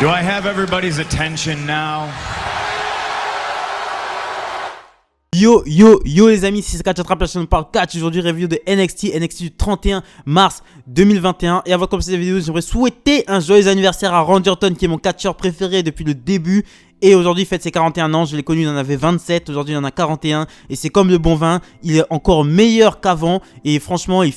Do I have everybody's attention now? Yo les amis, c'est Catch Attrape, la chaîne parle catch. Aujourd'hui review de NXT du 31 mars 2021. Et avant de commencer la vidéo, j'aimerais souhaiter un joyeux anniversaire à Randy Orton, qui est mon catcheur préféré depuis le début. Et aujourd'hui il fête ses 41 ans, je l'ai connu, il en avait 27, aujourd'hui il en a 41. Et c'est comme le bon vin, il est encore meilleur qu'avant. Et franchement il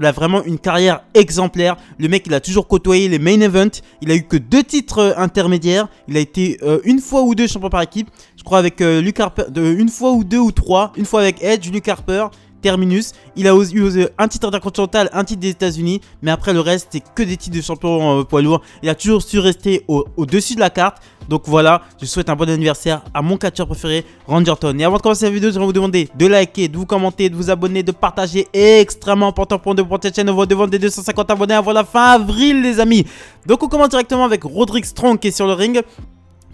a vraiment une carrière exemplaire. Le mec il a toujours côtoyé les main events. Il a eu que 2 titres intermédiaires. Il a été une fois ou deux champion par équipe. Je crois avec Luke Harper, une fois ou deux ou trois. Une fois avec Edge, Luke Harper, Terminus. Il a eu un titre intercontinental, un titre des États-Unis, mais après le reste c'est que des titres de champion poids lourd. Il a toujours su rester au-dessus de la carte. Donc voilà, je souhaite un bon anniversaire à mon catcheur préféré, Randy Orton. Et avant de commencer la vidéo, je vais vous demander de liker, de vous commenter, de vous abonner, de partager. Extrêmement important pour nous pour cette chaîne. On va devant des 250 abonnés avant la fin avril, les amis. Donc on commence directement avec Roderick Strong qui est sur le ring.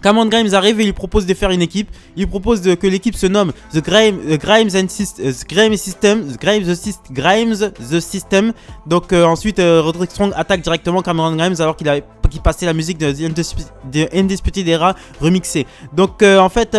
Cameron Grimes arrive et il lui propose de faire une équipe. Il lui propose que l'équipe se nomme Grimes The System. Donc ensuite Roderick Strong attaque directement Cameron Grimes alors qu'il passait la musique de The Undisputed Era remixée. Donc en fait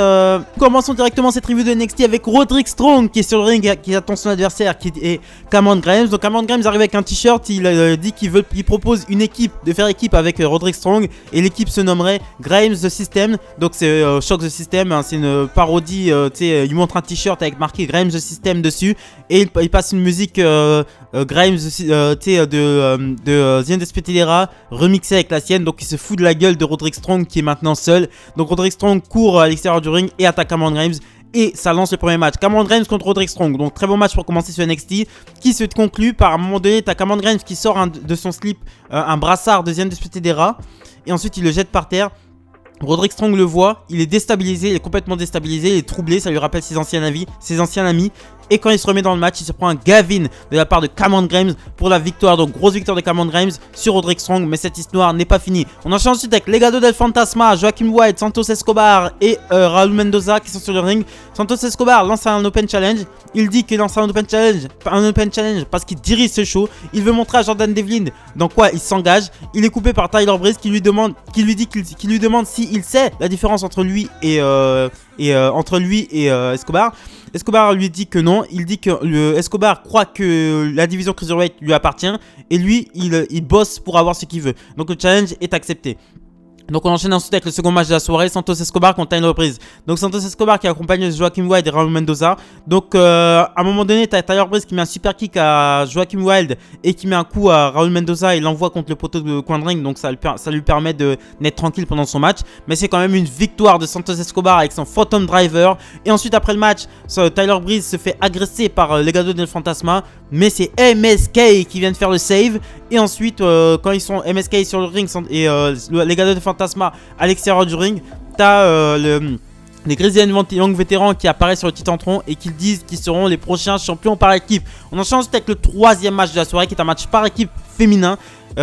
commençons directement cette review de NXT avec Roderick Strong qui est sur le ring, qui attend son adversaire qui est Cameron Grimes. Donc Cameron Grimes arrive avec un t-shirt, il dit qu'il propose une équipe, de faire équipe avec Roderick Strong, et l'équipe se nommerait Grimes The System. Donc c'est Shock the System, hein, c'est une parodie, il montre un t-shirt avec marqué Grimes The System dessus et il passe une musique Grimes de The Undisputed Era remixée avec la sienne. Donc il se fout de la gueule de Roderick Strong qui est maintenant seul. Donc Roderick Strong court à l'extérieur du ring et attaque Cameron Grimes. Et ça lance le premier match, Cameron Grimes contre Roderick Strong. Donc très bon match pour commencer sur NXT, qui se conclut par, à un moment donné, t'as Cameron Grimes qui sort de son slip un brassard de The Undisputed Era, et ensuite il le jette par terre. Roderick Strong le voit, il est déstabilisé, il est complètement déstabilisé, il est troublé, ça lui rappelle ses anciens amis. Et quand il se remet dans le match, il se prend un Gavin de la part de Cameron Grimes pour la victoire. Donc grosse victoire de Cameron Grimes sur Roderick Strong. Mais cette histoire n'est pas finie. On enchaîne ensuite avec Legado del Fantasma, Joaquin Wilde, Santos Escobar et Raul Mendoza qui sont sur le ring. Santos Escobar lance un Open Challenge. Il dit qu'il lance un Open Challenge parce qu'il dirige ce show. Il veut montrer à Jordan Devlin dans quoi il s'engage. Il est coupé par Tyler Breeze qui lui demande s'il sait la différence entre lui et Escobar. Escobar lui dit que non, il dit que Escobar croit que la division Cruiserweight lui appartient et lui il bosse pour avoir ce qu'il veut. Donc le challenge est accepté. Donc on enchaîne ensuite avec le second match de la soirée, Santos Escobar contre Tyler Breeze. Donc Santos Escobar qui accompagne Joaquin Wilde et Raul Mendoza. Donc à un moment donné, t'as Tyler Breeze qui met un super kick à Joaquin Wilde et qui met un coup à Raul Mendoza et l'envoie contre le poteau de coin de ring. Donc ça lui permet d'être tranquille pendant son match. Mais c'est quand même une victoire de Santos Escobar avec son Phantom Driver. Et ensuite après le match, Tyler Breeze se fait agresser par Legado del Fantasma. Mais c'est MSK qui vient de faire le save. Et ensuite quand ils sont MSK sur le ring et Legado del Fantasma à l'extérieur du ring, t'as les Grizzly Young vétérans qui apparaissent sur le Titantron et qui disent qu'ils seront les prochains champions par équipe. On enchaîne ensuite avec le troisième match de la soirée qui est un match par équipe féminin.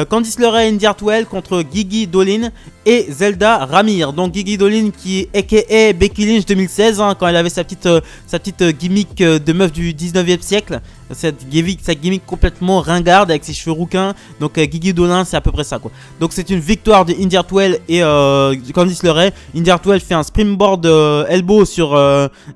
Candice LeRae et Indy Hartwell contre Gigi Dolin et Zelda Ramir. Donc Gigi Dolin qui est aka Becky Lynch 2016 hein, quand elle avait sa petite gimmick de meuf du 19e siècle. Cette gimmick complètement ringarde avec ses cheveux rouquins. Donc Gigi Dolin c'est à peu près ça quoi. Donc c'est une victoire de Indy Hartwell et Candice LeRae. Indy Hartwell fait un springboard elbow sur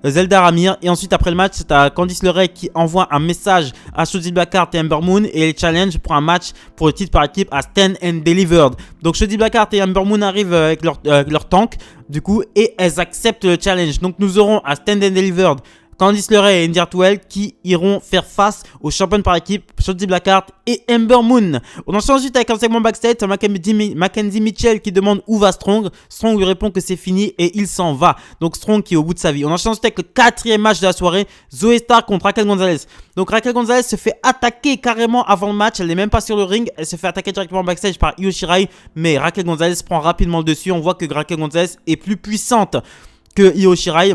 Zelda Ramir. Et ensuite après le match t'as Candice LeRae qui envoie un message à Shotzi Blackheart et Ember Moon et les challenge pour un match pour le titre par équipe à Stand and Delivered. Donc Shotzi Blackheart et Ember Moon arrivent avec leur tank du coup et elles acceptent le challenge. Donc nous aurons à Stand and Delivered Candice LeRae et Indy Hartwell qui iront faire face aux champions par équipe Shotzi Blackheart et Ember Moon. On enchaîne ensuite avec un segment backstage, c'est Mackenzie Mitchell qui demande où va Strong. Strong lui répond que c'est fini et il s'en va. Donc Strong qui est au bout de sa vie. On enchaîne ensuite avec le quatrième match de la soirée, Zoey Stark contre Raquel Gonzalez. Donc Raquel Gonzalez se fait attaquer carrément avant le match, elle n'est même pas sur le ring, elle se fait attaquer directement backstage par Io Shirai, mais Raquel Gonzalez prend rapidement le dessus. On voit que Raquel Gonzalez est plus puissante que Io Shirai.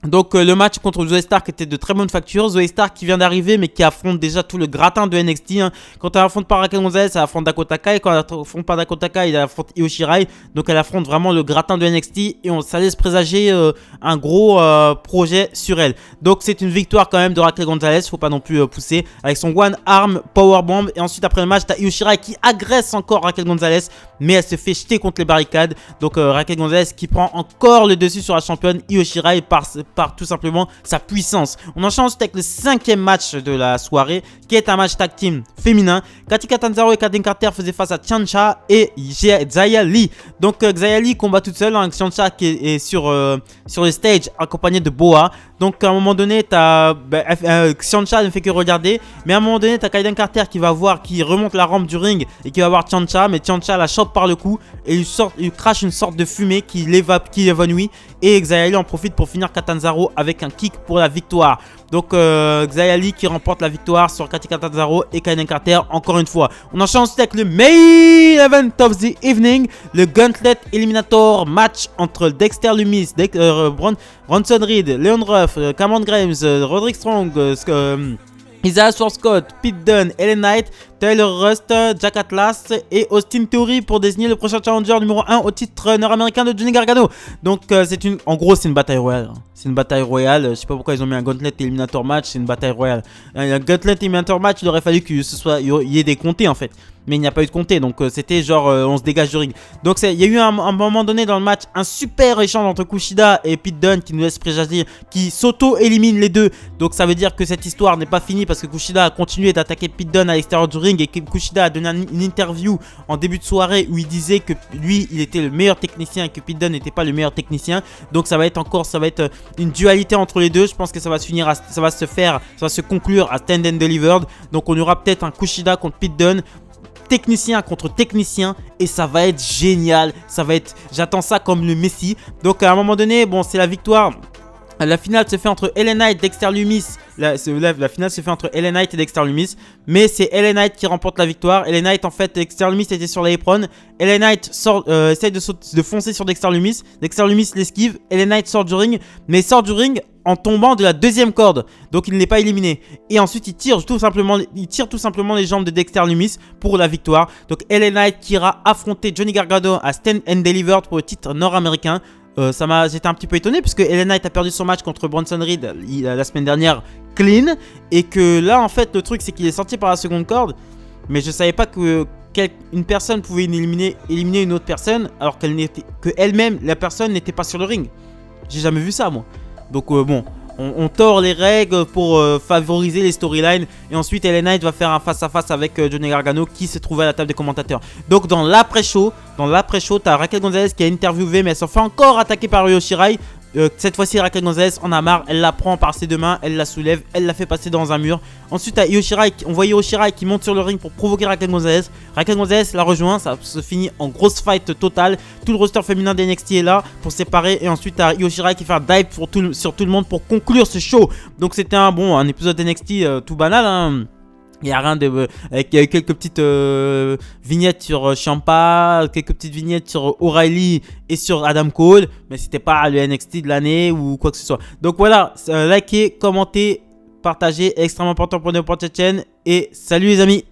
Donc le match contre Zoey Stark était de très bonne facture. Zoey Stark qui vient d'arriver mais qui affronte déjà tout le gratin de NXT hein. Quand elle affronte pas Raquel Gonzalez, elle affronte Dakota Kai. Quand elle affronte pas Dakota Kai, elle affronte Io Shirai. Donc elle affronte vraiment le gratin de NXT. Et ça laisse présager un gros projet sur elle. Donc c'est une victoire quand même de Raquel Gonzalez. Faut pas non plus pousser. Avec son one arm powerbomb. Et ensuite après le match t'as Io Shirai qui agresse encore Raquel Gonzalez. mais elle se fait jeter contre les barricades. Donc Raquel Gonzalez qui prend encore le dessus sur la championne Io Shirai par tout simplement sa puissance. On enchaîne ensuite avec le 5e match de la soirée, qui est un match tag team féminin. Katika Tanzaro et Kaden Carter faisaient face à Tiancha et Xia Li. Donc Xia Li combat toute seule, hein, Tiancha qui est sur le stage accompagné de Boa. Donc à un moment donné, Tiancha ne fait que regarder, mais à un moment donné, t'as Kaden Carter qui va voir, qui remonte la rampe du ring et qui va voir Tiancha, mais Tiancha la chope par le cou et il crache une sorte de fumée qui l'évanouit, et Xia Li en profite pour finir Catanzaro avec un kick pour la victoire. Donc Xia Li qui remporte la victoire sur Katika Catanzaro et Kaden Carter encore une fois. On enchaîne ensuite avec le main event of the evening, le Gauntlet Eliminator match entre Dexter Lumis, Bronson Reed, Leon Ruff, Cameron Grimes, Roderick Strong, Isaiah Scott, Pete Dunne, Ellen Knight, Tyler Rust, Jack Atlas et Austin Theory pour désigner le prochain challenger numéro 1 au titre nord-américain de Johnny Gargano. Donc en gros c'est une bataille royale. C'est une bataille royale. Je sais pas pourquoi ils ont mis un Gauntlet Eliminator match. C'est une bataille royale. Un Gauntlet Eliminator match, il aurait fallu qu'il y ait des comtés en fait. Mais il n'y a pas eu de comté. Donc c'était genre on se dégage du ring. Donc il y a eu un moment donné dans le match un super échange entre Kushida et Pete Dunne qui nous laisse présager, qui s'auto-élimine les deux. Donc ça veut dire que cette histoire n'est pas finie parce que Kushida a continué d'attaquer Pete Dunne à l'extérieur du ring, et que Kushida a donné une interview en début de soirée où il disait que lui il était le meilleur technicien et que Pete Dunne n'était pas le meilleur technicien. Donc ça va être une dualité entre les deux. Je pense que ça va se conclure à Stand and Delivered. Donc on aura peut-être un Kushida contre Pete Dunne, technicien contre technicien, et ça va être génial. J'attends ça comme le Messi. Donc à un moment donné, bon, c'est la victoire. La finale se fait entre Ellen Knight et Dexter Lumis. La finale se fait entre Ellen Knight et Dexter Lumis, mais c'est Ellen Knight qui remporte la victoire. Ellen Knight, en fait, Dexter Lumis était sur l'apron. Ellen Knight essaye de foncer sur Dexter Lumis. Dexter Lumis l'esquive. Ellen Knight sort du ring, mais il sort du ring en tombant de la deuxième corde, donc il n'est pas éliminé. Et ensuite il tire tout simplement les jambes de Dexter Lumis pour la victoire. Donc Ellen Knight qui ira affronter Johnny Gargano à Stand and Delivered pour le titre nord-américain. J'étais un petit peu étonné puisque Ellen Knight a perdu son match contre Bronson Reed la semaine dernière clean, et que là en fait le truc c'est qu'il est sorti par la seconde corde, mais je savais pas que une personne pouvait éliminer une autre personne alors qu'elle-même la personne n'était pas sur le ring. J'ai jamais vu ça moi. Donc bon, on tord les règles pour favoriser les storylines. Et ensuite Ellen Knight va faire un face-à-face avec Johnny Gargano qui se trouvait à la table des commentateurs. Donc dans l'après-show, t'as Raquel Gonzalez qui a interviewé, mais elle s'en fait encore attaquer par Io Shirai. Cette fois-ci Raquel Gonzalez en a marre, elle la prend par ses deux mains, elle la soulève, elle la fait passer dans un mur. Ensuite à Io Shirai, on voit Io Shirai qui monte sur le ring pour provoquer Raquel Gonzalez. Raquel Gonzalez la rejoint, ça se finit en grosse fight totale. Tout le roster féminin d'NXT est là pour séparer, et ensuite à Io Shirai qui fait un dive sur tout le monde pour conclure ce show. Donc c'était un épisode d'NXT tout banal, hein. Il n'y a rien de... Il y a eu quelques petites vignettes sur Ciampa, quelques petites vignettes sur O'Reilly et sur Adam Cole. Mais c'était pas le NXT de l'année ou quoi que ce soit. Donc voilà, likez, commentez, partagez. Extrêmement important pour nous pour cette chaîne. Et salut les amis!